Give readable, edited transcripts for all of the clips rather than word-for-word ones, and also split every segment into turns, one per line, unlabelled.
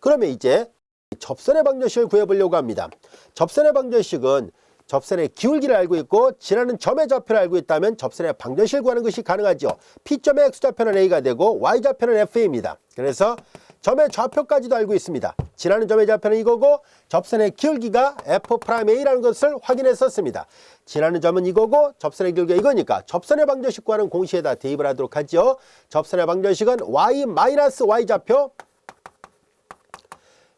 그러면 이제 접선의 방정식을 구해보려고 합니다. 접선의 방정식은 접선의 기울기를 알고 있고 지나는 점의 좌표를 알고 있다면 접선의 방정식을 구하는 것이 가능하죠. P점의 X좌표는 A가 되고 Y좌표는 FA입니다. 그래서 점의 좌표까지도 알고 있습니다. 지나는 점의 좌표는 이거고 접선의 기울기가 F'A라는 것을 확인했었습니다. 지나는 점은 이거고 접선의 기울기가 이거니까 접선의 방정식 구하는 공식에다 대입을 하도록 하죠. 접선의 방정식은 Y-Y좌표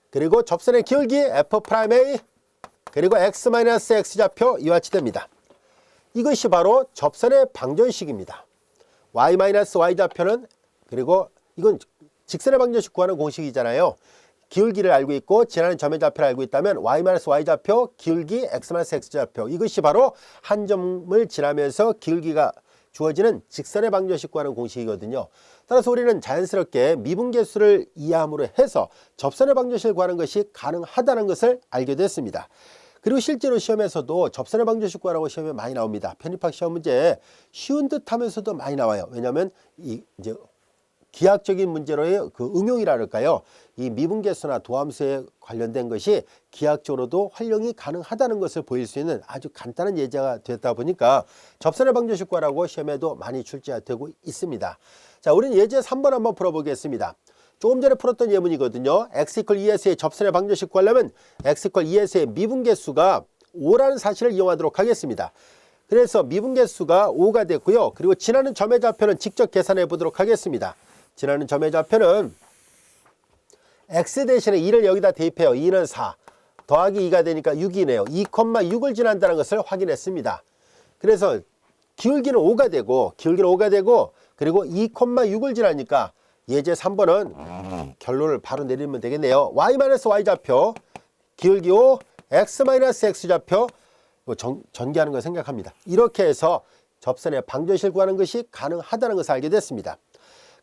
그리고 접선의 기울기 F'A 그리고 X-X좌표 이와 같이 됩니다. 이것이 바로 접선의 방정식입니다. Y-Y좌표는 그리고 이건 직선의 방정식 구하는 공식이잖아요. 기울기를 알고 있고 지나는 점의 좌표를 알고 있다면 Y-Y좌표 기울기 X-X좌표 이것이 바로 한 점을 지나면서 기울기가 주어지는 직선의 방정식 구하는 공식이거든요. 따라서 우리는 자연스럽게 미분계수를 이해함으로 해서 접선의 방정식을 구하는 것이 가능하다는 것을 알게 됐습니다. 그리고 실제로 시험에서도 접선의 방정식 구하라고 시험에 많이 나옵니다. 편입학 시험 문제 쉬운 듯 하면서도 많이 나와요. 왜냐하면 이제 기하학적인 문제로의 그 응용이랄까요. 이 미분계수나 도함수에 관련된 것이 기하학적으로도 활용이 가능하다는 것을 보일 수 있는 아주 간단한 예제가 됐다 보니까 접선의 방정식 구하라고 시험에도 많이 출제되고 있습니다. 자, 우리는 예제 3번 한번 풀어보겠습니다. 조금 전에 풀었던 예문이거든요. x=2에서의 접선의 방정식 구하려면 x=2에서의 미분계수가 5라는 사실을 이용하도록 하겠습니다. 그래서 미분계수가 5가 됐고요. 그리고 지나는 점의 좌표는 직접 계산해 보도록 하겠습니다. 지나는 점의 좌표는 x 대신에 2를 여기다 대입해요. 2는 4 더하기 2가 되니까 6이네요. 2,6을 지난다는 것을 확인했습니다. 그래서 기울기는 5가 되고 그리고 2,6을 지나니까 예제 3번은 결론을 바로 내리면 되겠네요. Y-Y좌표 기울기 5 X-X좌표 전개하는 걸 생각합니다. 이렇게 해서 접선의 방정식을 구하는 것이 가능하다는 것을 알게 됐습니다.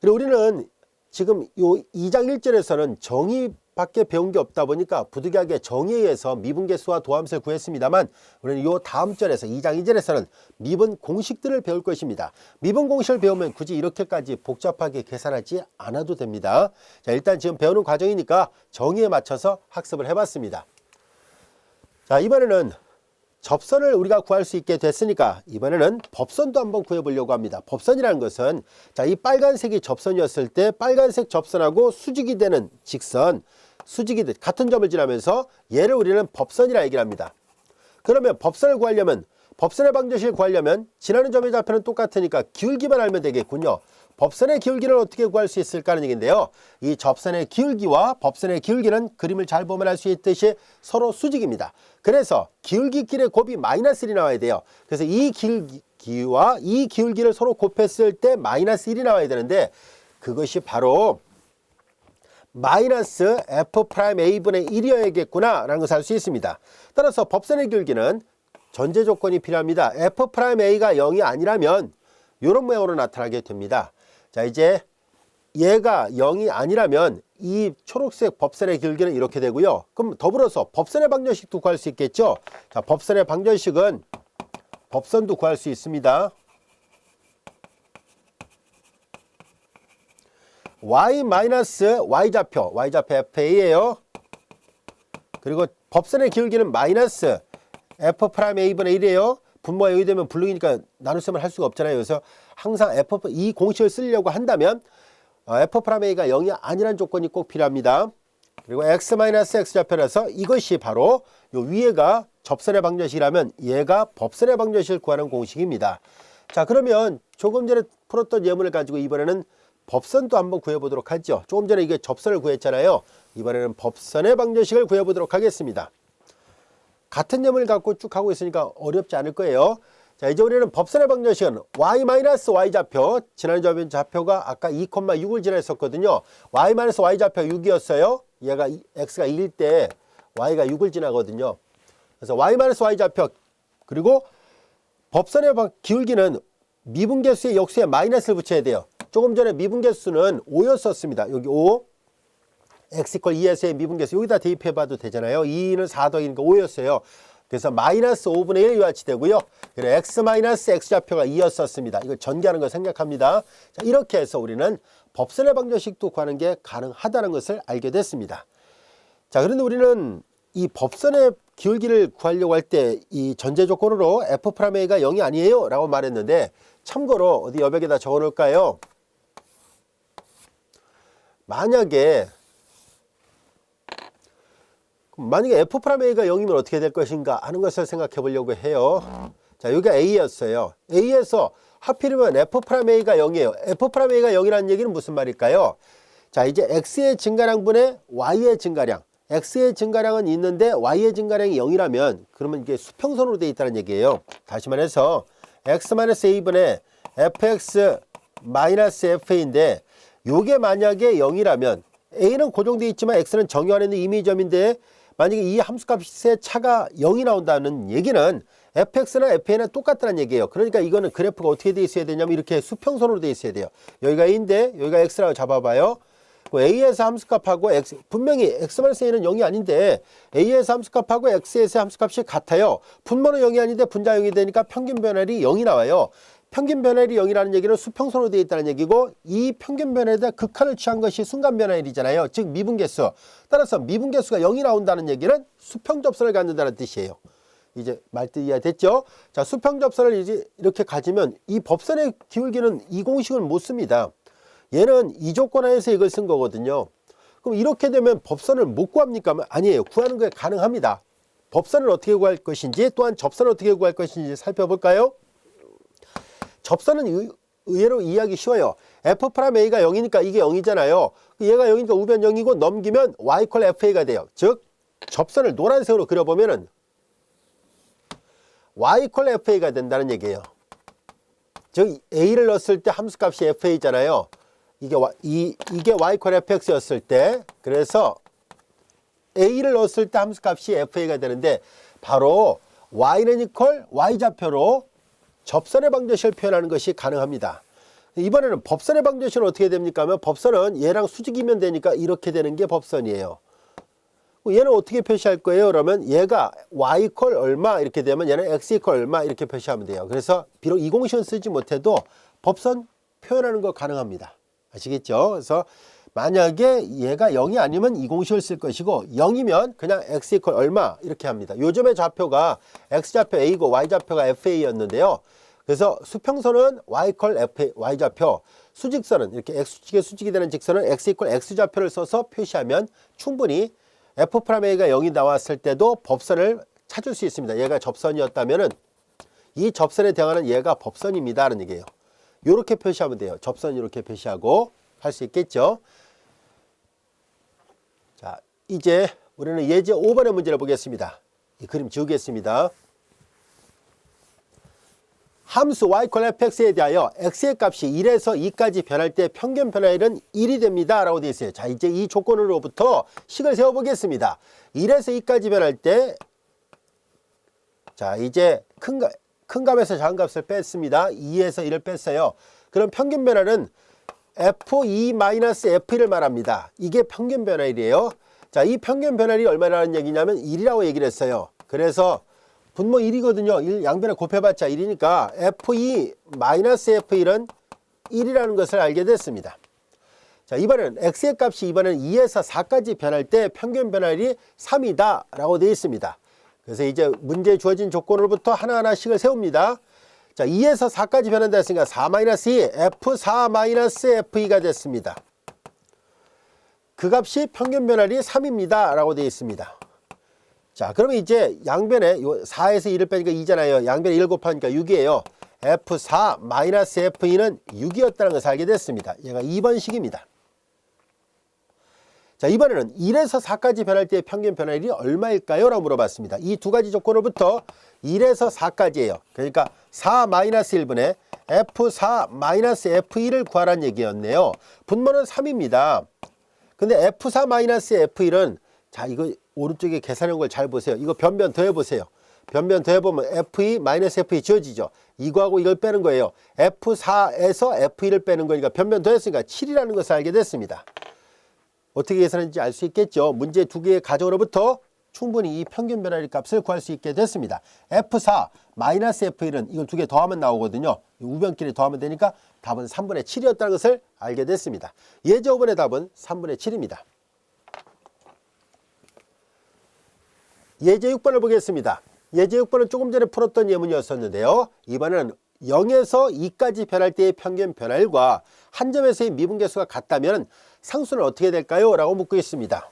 그리고 우리는 지금 요 2장 1절에서는 정의밖에 배운 게 없다 보니까 부득이하게 정의에 의해서 미분계수와 도함수를 구했습니다만 우리는 요 다음 절에서 2장 2절에서는 미분 공식들을 배울 것입니다. 미분 공식을 배우면 굳이 이렇게까지 복잡하게 계산하지 않아도 됩니다. 자, 일단 지금 배우는 과정이니까 정의에 맞춰서 학습을 해봤습니다. 자, 이번에는 접선을 우리가 구할 수 있게 됐으니까 이번에는 법선도 한번 구해보려고 합니다. 법선이라는 것은 자, 이 빨간색이 접선이었을 때 빨간색 접선하고 수직이 되는 직선, 수직이 같은 점을 지나면서 얘를 우리는 법선이라 얘기를 합니다. 그러면 법선을 구하려면 법선의 방정식을 구하려면 지나는 점의 좌표는 똑같으니까 기울기만 알면 되겠군요. 법선의 기울기를 어떻게 구할 수 있을까 하는 얘기인데요. 이 접선의 기울기와 법선의 기울기는 그림을 잘 보면 알 수 있듯이 서로 수직입니다. 그래서 기울기끼리의 곱이 -1이 나와야 돼요. 그래서 이 기울기와 이 기울기를 서로 곱했을 때 -1이 나와야 되는데 그것이 바로 -F'A분의 1이어야겠구나 라는 것을 알 수 있습니다. 따라서 법선의 기울기는 전제 조건이 필요합니다. F'A가 0이 아니라면 이런 모양으로 나타나게 됩니다. 자, 이제 얘가 0이 아니라면 이 초록색 법선의 기울기는 이렇게 되고요. 그럼 더불어서 법선의 방정식도 구할 수 있겠죠. 자, 법선의 방정식은 법선도 구할 수 있습니다. Y-Y좌표 FA예요. 그리고 법선의 기울기는 마이너스 F'A분의 1이에요. 분모가 여기 되면 블록이니까 나눗셈을 할 수가 없잖아요. 그래서 항상 이 공식을 쓰려고 한다면 F'A가 0이 아니라는 조건이 꼭 필요합니다. 그리고 X-X좌표라서 이것이 바로 요 위에가 접선의 방정식이라면 얘가 법선의 방정식을 구하는 공식입니다. 자, 그러면 조금 전에 풀었던 예문을 가지고 이번에는 법선도 한번 구해보도록 하죠. 조금 전에 이게 접선을 구했잖아요. 이번에는 법선의 방정식을 구해보도록 하겠습니다. 같은 예문을 갖고 쭉 하고 있으니까 어렵지 않을 거예요. 자, 이제 우리는 법선의 방정식은 Y-Y좌표, 지나는 점의 좌표가 아까 2,6을 지나했었거든요. Y-Y좌표 6이었어요. 얘가 X가 2일 때 Y가 6을 지나거든요. 그래서 Y-Y좌표 그리고 법선의 기울기는 미분계수의 역수에 마이너스를 붙여야 돼요. 조금 전에 미분계수는 5였었습니다. 여기 5. X=2에서의 미분계수 여기다 대입해봐도 되잖아요. 2는 4 더하기니까 5였어요. 그래서 마이너스 5분의 1 이와 같이 되고요. 그리고 X-X좌표가 2였었습니다. 이걸 전개하는 걸 생각합니다. 자, 이렇게 해서 우리는 법선의 방정식도 구하는 게 가능하다는 것을 알게 됐습니다. 자, 그런데 우리는 이 법선의 기울기를 구하려고 할 때 이 전제 조건으로 F'A가 0이 아니에요 라고 말했는데, 참고로 어디 여백에다 적어 놓을까요? 만약에 F'A가 0이면 어떻게 될 것인가 하는 것을 생각해 보려고 해요. 자, 여기가 A였어요. A에서 하필이면 F'A가 0이에요. F'A가 0이라는 얘기는 무슨 말일까요? 자, 이제 X의 증가량분의 Y의 증가량. X의 증가량은 있는데 Y의 증가량이 0이라면 그러면 이게 수평선으로 되어 있다는 얘기예요. 다시 말해서 X-A분의 Fx-Fa인데 요게 만약에 0이라면 A는 고정되어 있지만 X는 정의 안에 있는 임의점인데 만약에 이 함수값의 차가 0이 나온다는 얘기는 fx나 fa는 똑같다는 얘기예요. 그러니까 이거는 그래프가 어떻게 되어 있어야 되냐면 이렇게 수평선으로 되어 있어야 돼요. 여기가 a인데 여기가 x라고 잡아봐요. a에서 함수값하고 x, 분명히 x-a는 0이 아닌데 a에서 함수값하고 x에서 함수값이 같아요. 분모는 0이 아닌데 분자 0이 되니까 평균 변화율이 0이 나와요. 평균 변화율이 0이라는 얘기는 수평선으로 되어 있다는 얘기고, 이 평균 변화율에 극한을 취한 것이 순간 변화율이잖아요. 즉 미분계수. 따라서 미분계수가 0이 나온다는 얘기는 수평접선을 갖는다는 뜻이에요. 이제 말뜻 이해됐죠? 자, 수평접선을 이제 이렇게 가지면 이 법선의 기울기는 이 공식을 못 씁니다. 얘는 이 조건 하에서 이걸 쓴 거거든요. 그럼 이렇게 되면 법선을 못 구합니까? 아니에요. 구하는 게 가능합니다. 법선을 어떻게 구할 것인지, 또한 접선을 어떻게 구할 것인지 살펴볼까요? 접선은 의외로 이해하기 쉬워요. F'A가 0이니까 이게 0이잖아요. 얘가 0이니까 우변 0이고 넘기면 Y = FA가 돼요. 즉 접선을 노란색으로 그려보면은 Y = FA가 된다는 얘기예요. 즉 A를 넣었을 때 함수값이 FA잖아요. 이게 Y = FX였을 때, 그래서 A를 넣었을 때 함수값이 FA가 되는데 바로 Y는 이퀄 Y좌표로 접선의 방정식을 표현하는 것이 가능합니다. 이번에는 법선의 방정식은 어떻게 됩니까 하면, 법선은 얘랑 수직이면 되니까 이렇게 되는 게 법선이에요. 얘는 어떻게 표시할 거예요? 그러면 얘가 y = 얼마 이렇게 되면 얘는 x = 얼마 이렇게 표시하면 돼요. 그래서 비록 이 공식은 쓰지 못해도 법선 표현하는 거 가능합니다. 아시겠죠? 그래서 만약에 얘가 0이 아니면 이 공식을 쓸 것이고 0이면 그냥 x = 얼마 이렇게 합니다. 요즘의 좌표가 x좌표 a고 y좌표가 fa였는데요. 그래서 수평선은 y = f, y좌표, 수직선은 이렇게 x축에 수직이 되는 직선은 x = x좌표를 써서 표시하면 충분히 F'A가 0이 나왔을 때도 법선을 찾을 수 있습니다. 얘가 접선이었다면은 이 접선에 대항하는 얘가 법선입니다 하는 얘기예요. 이렇게 표시하면 돼요. 접선 이렇게 표시하고 할 수 있겠죠. 자, 이제 우리는 예제 5번의 문제를 보겠습니다. 이 그림 지우겠습니다. 함수 y = fx에 대하여 x의 값이 1에서 2까지 변할 때 평균 변화율은 1이 됩니다 라고 되어 있어요. 자, 이제 이 조건으로부터 식을 세워보겠습니다. 1에서 2까지 변할 때, 자, 이제 큰 값에서 작은 값을 뺐습니다. 2에서 1을 뺐어요. 그럼 평균 변화는 F2-F1을 말합니다. 이게 평균 변화율이에요. 자, 이 평균 변화율이 얼마라는 얘기냐면 1이라고 얘기를 했어요. 그래서 분모 1이거든요. 양변에 곱해봤자 1이니까 F2-F1은 1이라는 것을 알게 됐습니다. 자, 이번에는 x의 값이 이번에는 2에서 4까지 변할 때 평균 변화율이 3이다 라고 되어 있습니다. 그래서 이제 문제에 주어진 조건으로부터 하나하나씩을 세웁니다. 자, 2에서 4까지 변한다 했으니까 4-2, F4-F2가 됐습니다. 그 값이 평균 변화율이 3입니다 라고 되어 있습니다. 자, 그러면 이제 양변에 4에서 2를 빼니까 2잖아요. 양변에 1 곱하니까 6이에요. F4-F2는 6이었다는 것을 알게 됐습니다. 얘가 2번식입니다. 자, 이번에는 1에서 4까지 변할 때의 평균 변화율이 얼마일까요? 라고 물어봤습니다. 이 두 가지 조건으로부터 1에서 4까지예요. 그러니까 4-1분의 F4-F1을 구하라는 얘기였네요. 분모는 3입니다. 근데 F4-F1은, 자, 이거 오른쪽에 계산한 걸 잘 보세요. 이거 변변 더해보세요. 변변 더해보면 F2-F2 지워지죠. 이거하고 이걸 빼는 거예요. F4에서 F1을 빼는 거니까 변변 더했으니까 7이라는 것을 알게 됐습니다. 어떻게 계산했는지 알 수 있겠죠. 문제 두 개의 가정으로부터 충분히 이 평균 변화율 값을 구할 수 있게 됐습니다. F4-F1은 이걸 두 개 더하면 나오거든요. 우변끼리 더하면 되니까 답은 3분의 7이었다는 것을 알게 됐습니다. 예제 5번의 답은 3분의 7입니다. 예제 6번을 보겠습니다. 예제 6번은 조금 전에 풀었던 예문이었었는데요. 이번에는 0에서 2까지 변할 때의 평균 변화율과 한 점에서의 미분계수가 같다면 상수는 어떻게 될까요? 라고 묻고 있습니다.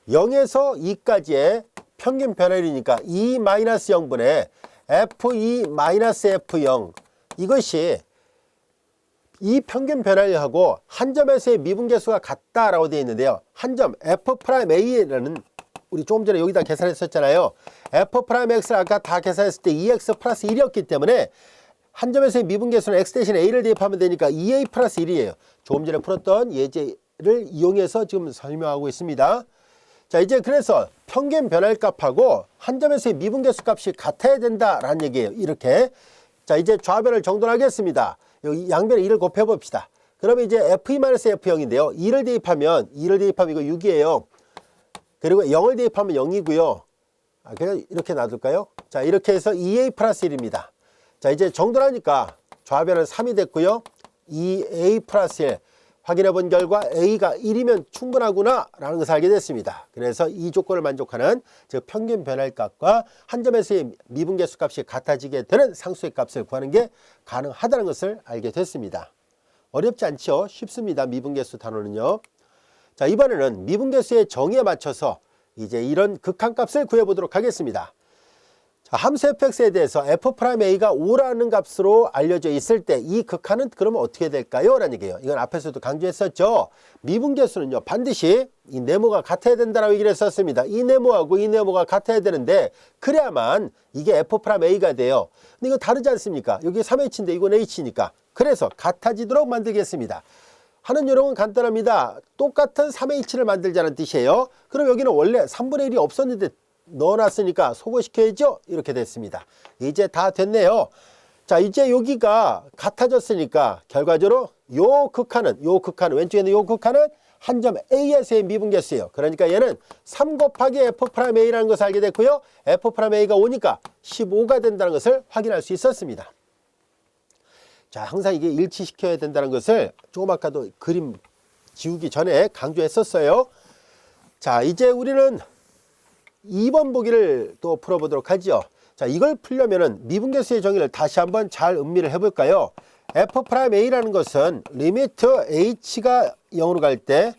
0에서 2까지의 평균 변화율이니까 2-0분의 F2-F0 이것이 이 평균 변화율하고 한 점에서의 미분계수가 같다라고 되어 있는데요. 한 점 F'A라는 우리 조금 전에 여기다 계산했었잖아요. F'X를 아까 다 계산했을 때 2x 플러스 1이었기 때문에 한 점에서의 미분계수는 x 대신 a를 대입하면 되니까 2a 플러스 1이에요. 조금 전에 풀었던 예제를 이용해서 지금 설명하고 있습니다. 자, 이제 그래서 평균 변화율 값하고 한 점에서의 미분계수 값이 같아야 된다라는 얘기예요. 이렇게. 자, 이제 좌변을 정돈하겠습니다. 여기 양변에 2를 곱해 봅시다. 그러면 이제 F2-F0인데요. 2를 대입하면 이거 6이에요. 그리고 0을 대입하면 0이고요. 그냥 이렇게 놔둘까요? 자, 이렇게 해서 2a 플러스 1입니다. 자, 이제 정돈하니까 좌변은 3이 됐고요. 2a 플러스 1. 확인해 본 결과 a가 1이면 충분하구나 라는 것을 알게 됐습니다. 그래서 이 조건을 만족하는 즉 평균 변화율 값과 한 점에서의 미분계수 값이 같아지게 되는 상수의 값을 구하는 게 가능하다는 것을 알게 됐습니다. 어렵지 않죠? 쉽습니다. 미분계수 단어는요. 자, 이번에는 미분계수의 정의에 맞춰서 이제 이런 극한값을 구해보도록 하겠습니다. 자, 함수 fx에 대해서 f'a가 5라는 값으로 알려져 있을 때 이 극한은 그러면 어떻게 될까요? 라는 얘기예요. 이건 앞에서도 강조했었죠. 미분계수는요, 반드시 이 네모가 같아야 된다라고 얘기를 했었습니다. 이 네모하고 이 네모가 같아야 되는데 그래야만 이게 f'a가 돼요. 근데 이거 다르지 않습니까? 여기 3h인데 이건 h니까. 그래서 같아지도록 만들겠습니다. 하는 요령은 간단합니다. 똑같은 3h를 만들자는 뜻이에요. 그럼 여기는 원래 3분의 1이 없었는데 넣어놨으니까 소거시켜야죠. 이렇게 됐습니다. 이제 다 됐네요. 자, 이제 여기가 같아졌으니까 결과적으로 요 극한은 왼쪽에 있는 요 극한은 한 점 A에서의 미분계수예요. 그러니까 얘는 3 곱하기 F'A라는 것을 알게 됐고요. F'A가 5니까 15가 된다는 것을 확인할 수 있었습니다. 자, 항상 이게 일치시켜야 된다는 것을 조금 아까도 그림 지우기 전에 강조했었어요. 자, 이제 우리는 2번 보기를 또 풀어보도록 하죠. 자, 이걸 풀려면은 미분계수의 정의를 다시 한번 잘 음미를 해볼까요? F'A라는 것은 리미트 h가 0으로 갈 때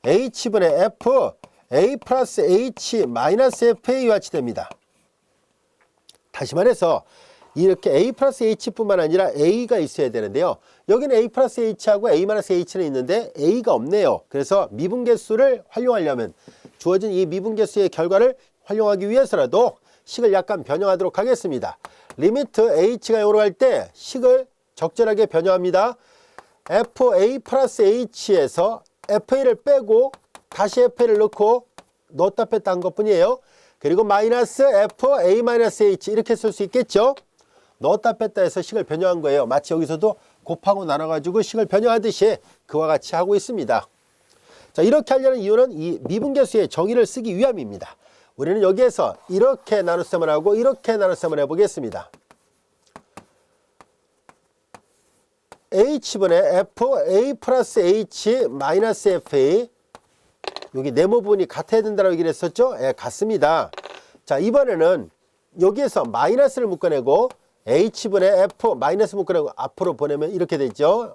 h분의 f a 플러스 h 마이너스 fa와 같이 됩니다. 다시 말해서 이렇게 a 플러스 h뿐만 아니라 a가 있어야 되는데요. 여기는 a 플러스 h하고 a 마이너스 h는 있는데 a가 없네요. 그래서 미분계수를 활용하려면 주어진 이 미분계수의 결과를 활용하기 위해서라도 식을 약간 변형하도록 하겠습니다. 리미트 h가 0으로 갈 때 식을 적절하게 변형합니다. fa 플러스 h에서 fa를 빼고 다시 fa를 넣고 넣었다 뺐다 한 것뿐이에요. 그리고 마이너스 fa 마이너스 h 이렇게 쓸 수 있겠죠. 넣었다 뺐다 해서 식을 변형한 거예요. 마치 여기서도 곱하고 나눠가지고 식을 변형하듯이 그와 같이 하고 있습니다. 자, 이렇게 하려는 이유는 이 미분계수의 정의를 쓰기 위함입니다. 우리는 여기에서 이렇게 나눗셈을 하고 이렇게 나눗셈을 해보겠습니다. h분의 fa 플러스 h 마이너스 fa 여기 네모 부분이 같아야 된다고 얘기를 했었죠? 예, 같습니다. 자, 이번에는 여기에서 마이너스를 묶어내고 h분의 f 마이너스 묶어내고 앞으로 보내면 이렇게 되죠.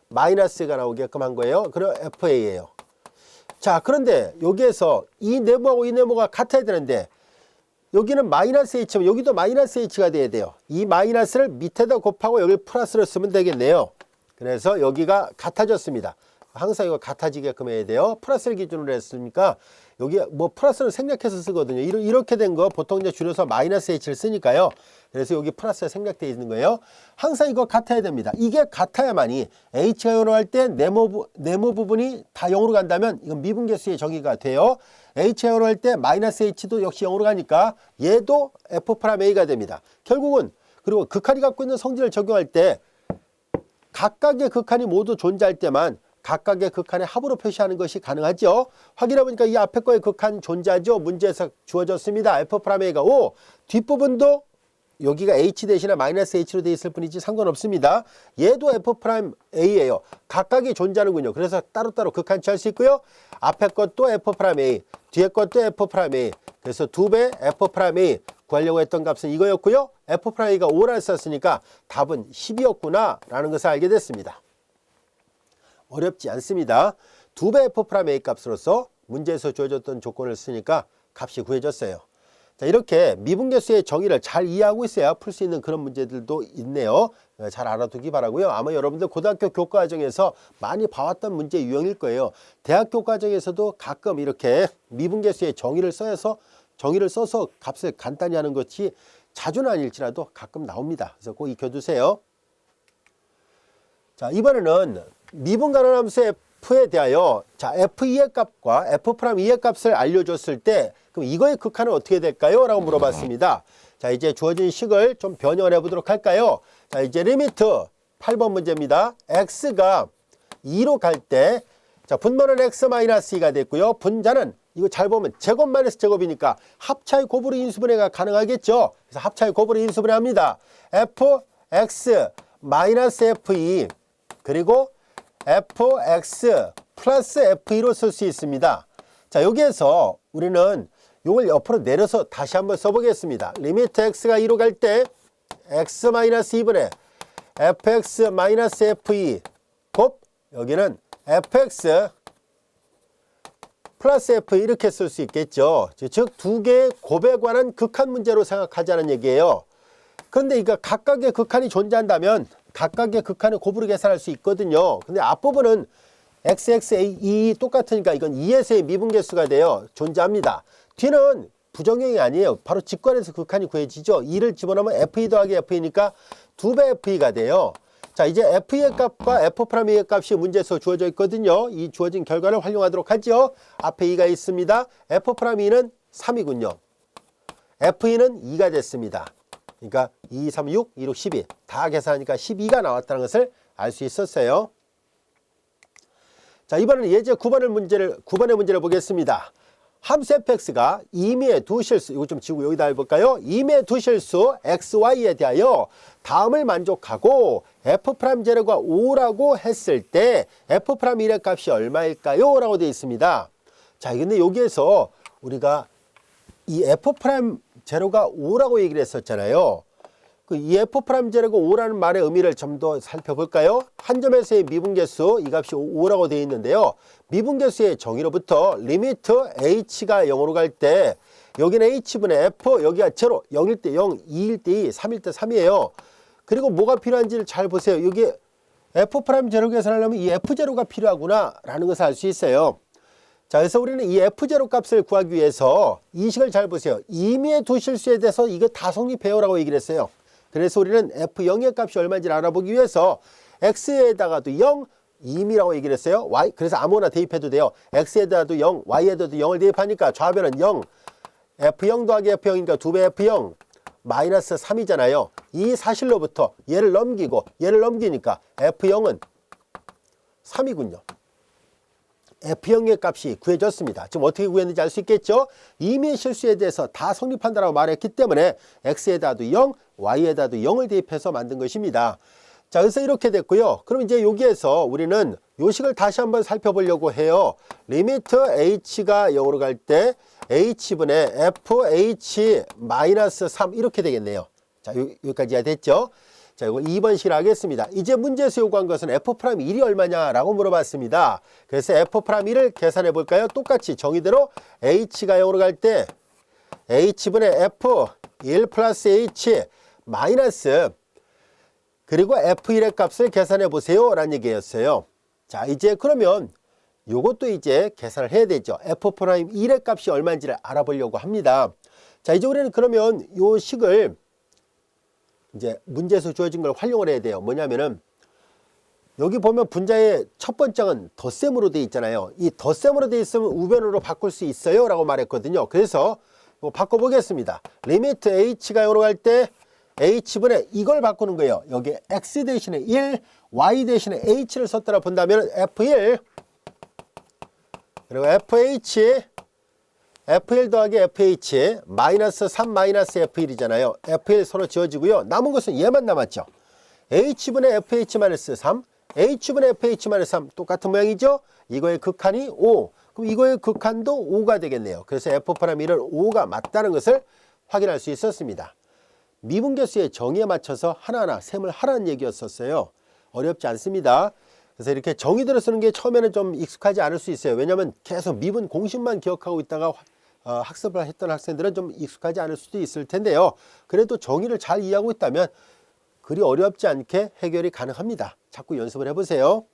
마이너스가 나오게끔 한 거예요. 그럼 fa예요. 자, 그런데 여기에서 이 네모하고 이 네모가 같아야 되는데 여기는 마이너스 h면 여기도 마이너스 h가 돼야 돼요. 이 마이너스를 밑에다 곱하고 여기 플러스를 쓰면 되겠네요. 그래서 여기가 같아졌습니다. 항상 이거 같아지게끔 해야 돼요. 플러스를 기준으로 했으니까 여기 뭐 플러스는 생략해서 쓰거든요. 이렇게 된 거 보통 이제 줄여서 마이너스 h를 쓰니까요. 그래서 여기 플러스가 생략되어 있는 거예요. 항상 이거 같아야 됩니다. 이게 같아야만이 h가 0으로 할 때 네모 부분이 다 0으로 간다면 이건 미분계수의 정의가 돼요. h가 0으로 할 때 마이너스 h도 역시 0으로 가니까 얘도 F'A가 됩니다. 결국은 그리고 극한이 갖고 있는 성질을 적용할 때 각각의 극한이 모두 존재할 때만 각각의 극한의 합으로 표시하는 것이 가능하죠. 확인해 보니까 이 앞에 거의 극한 존재하죠. 문제에서 주어졌습니다. F'A가 5. 뒷부분도 여기가 h 대신에 마이너스 h로 되어 있을 뿐이지 상관없습니다. 얘도 f'a예요. 각각이 존재하는군요. 그래서 따로따로 극한 취할 수 있고요. 앞에 것도 f'a, 뒤에 것도 f'a. 그래서 2배 f'a 구하려고 했던 값은 이거였고요. f'a가 5를 썼으니까 답은 10이었구나 라는 것을 알게 됐습니다. 어렵지 않습니다. 2배 f'a 값으로서 문제에서 주어졌던 조건을 쓰니까 값이 구해졌어요. 자, 이렇게 미분계수의 정의를 잘 이해하고 있어야 풀 수 있는 그런 문제들도 있네요. 잘 알아두기 바라고요. 아마 여러분들 고등학교 교과과정에서 많이 봐왔던 문제 유형일 거예요. 대학교 과정에서도 가끔 이렇게 미분계수의 정의를 써서 값을 간단히 하는 것이 자주는 아닐지라도 가끔 나옵니다. 그래서 꼭 익혀두세요. 자, 이번에는 미분가능함수 F에 대하여 자 F2의 값과 F'2의 값을 알려줬을 때 그럼 이거의 극한은 어떻게 될까요? 라고 물어봤습니다. 자, 이제 주어진 식을 좀 변형을 해보도록 할까요? 자, 이제 리미트 8번 문제입니다. x가 2로 갈 때 자, 분모는 x-2가 됐고요. 분자는 이거 잘 보면 제곱 마이너스 제곱이니까 합차의 곱으로 인수분해가 가능하겠죠. 그래서 합차의 곱으로 인수분해합니다. fx-f2 그리고 fx 플러스 f2로 쓸 수 있습니다. 자, 여기에서 우리는 이걸 옆으로 내려서 다시 한번 써보겠습니다. 리미트 x가 2로 갈 때 x-2분의 fx-f2 곱 여기는 fx 플러스 f 이렇게 쓸 수 있겠죠. 즉 두 개의 곱에 관한 극한 문제로 생각하자는 얘기예요. 그런데 이거 각각의 극한이 존재한다면 각각의 극한을 곱으로 계산할 수 있거든요. 근데 앞부분은 xxa 똑같으니까 이건 2에서의 미분계수가 돼요. 존재합니다. 뒤는 부정형이 아니에요. 바로 직관에서 극한이 구해지죠. 2를 집어넣으면 f2 더하기 f2니까 2배 f2가 돼요. 자, 이제 f2의 값과 f'의 값이 문제에서 주어져 있거든요. 이 주어진 결과를 활용하도록 하죠. 앞에 2가 있습니다. f'는 3이군요. f2는 2가 됐습니다. 그러니까 2, 3, 6, 2, 6, 12 다 계산하니까 12가 나왔다는 것을 알 수 있었어요. 자, 이번에는 예제 9번의 문제를 보겠습니다. 함수 fx가 임의의 두 실수, 이거 좀 지우고 여기다 해볼까요? 임의의 두 실수 xy에 대하여 다음을 만족하고 f'제로가 5라고 했을 때 f'일의 값이 얼마일까요? 라고 되어 있습니다. 자, 근데 여기에서 우리가 이 f'제로가 5라고 얘기를 했었잖아요. 이 f'제로가 5라는 말의 의미를 좀 더 살펴볼까요? 한 점에서의 미분계수, 이 값이 5라고 되어 있는데요. 미분계수의 정의로부터 리미트 h가 0으로 갈 때 여기는 h분의 f, 여기가 제로, 0일 때 0, 2일 때 2, 3일 때 3이에요. 그리고 뭐가 필요한지를 잘 보세요. 여기 f'제로 계산하려면 이 f제로가 필요하구나 라는 것을 알 수 있어요. 자, 그래서 우리는 이 f제로 값을 구하기 위해서 이 식을 잘 보세요. 임의의 두 실수에 대해서 이거 다 성립해요 라고 얘기를 했어요. 그래서 우리는 f0의 값이 얼마인지를 알아보기 위해서 x에다가도 0, 임이라고 얘기를 했어요. y, 그래서 아무거나 대입해도 돼요. x에다가도 0, y에다도 0을 대입하니까 좌변은 0, f0 더하기 f0이니까 2배 f0 마이너스 3이잖아요. 이 사실로부터 얘를 넘기니까 f0은 3이군요. F형의 값이 구해졌습니다. 지금 어떻게 구했는지 알 수 있겠죠? 임의의 실수에 대해서 다 성립한다라고 말했기 때문에 X에다도 0, Y에다도 0을 대입해서 만든 것입니다. 자, 그래서 이렇게 됐고요. 그럼 이제 여기에서 우리는 요식을 다시 한번 살펴보려고 해요. 리미트 H가 0으로 갈 때 H분의 FH-3 이렇게 되겠네요. 자, 여기까지가 됐죠? 자, 이거 2번식을 하겠습니다. 이제 문제에서 요구한 것은 F'1이 얼마냐라고 물어봤습니다. 그래서 F'1을 계산해 볼까요? 똑같이 정의대로 H가 0으로 갈 때 H분의 F 1 플러스 H 마이너스 그리고 F1의 값을 계산해 보세요 라는 얘기였어요. 자, 이제 그러면 요것도 이제 계산을 해야 되죠. F'1의 값이 얼마인지를 알아보려고 합니다. 자, 이제 우리는 그러면 요 식을 이제 문제에서 주어진 걸 활용을 해야 돼요. 뭐냐면은 여기 보면 분자의 첫 번째는 덧셈으로 되어 있잖아요. 이 덧셈으로 되어 있으면 우변으로 바꿀 수 있어요 라고 말했거든요. 그래서 이거 바꿔보겠습니다. 리미트 h가 0으로 갈 때 h분의 이걸 바꾸는 거예요. 여기 x 대신에 1, y 대신에 h를 썼더라 본다면 f1 그리고 fh FL 더하기 FH 마이너스 3 마이너스 F1이잖아요. FL 서로 지워지고요. 남은 것은 얘만 남았죠. H분의 FH 마이너스 3, H분의 FH 마이너스 3 똑같은 모양이죠. 이거의 극한이 5. 그럼 이거의 극한도 5가 되겠네요. 그래서 F'1은 5가 맞다는 것을 확인할 수 있었습니다. 미분계수의 정의에 맞춰서 하나하나 셈을 하라는 얘기였었어요. 어렵지 않습니다. 그래서 이렇게 정의대로 쓰는 게 처음에는 좀 익숙하지 않을 수 있어요. 왜냐하면 계속 미분 공식만 기억하고 있다가 학습을 했던 학생들은 좀 익숙하지 않을 수도 있을 텐데요. 그래도 정의를 잘 이해하고 있다면 그리 어렵지 않게 해결이 가능합니다. 자꾸 연습을 해보세요.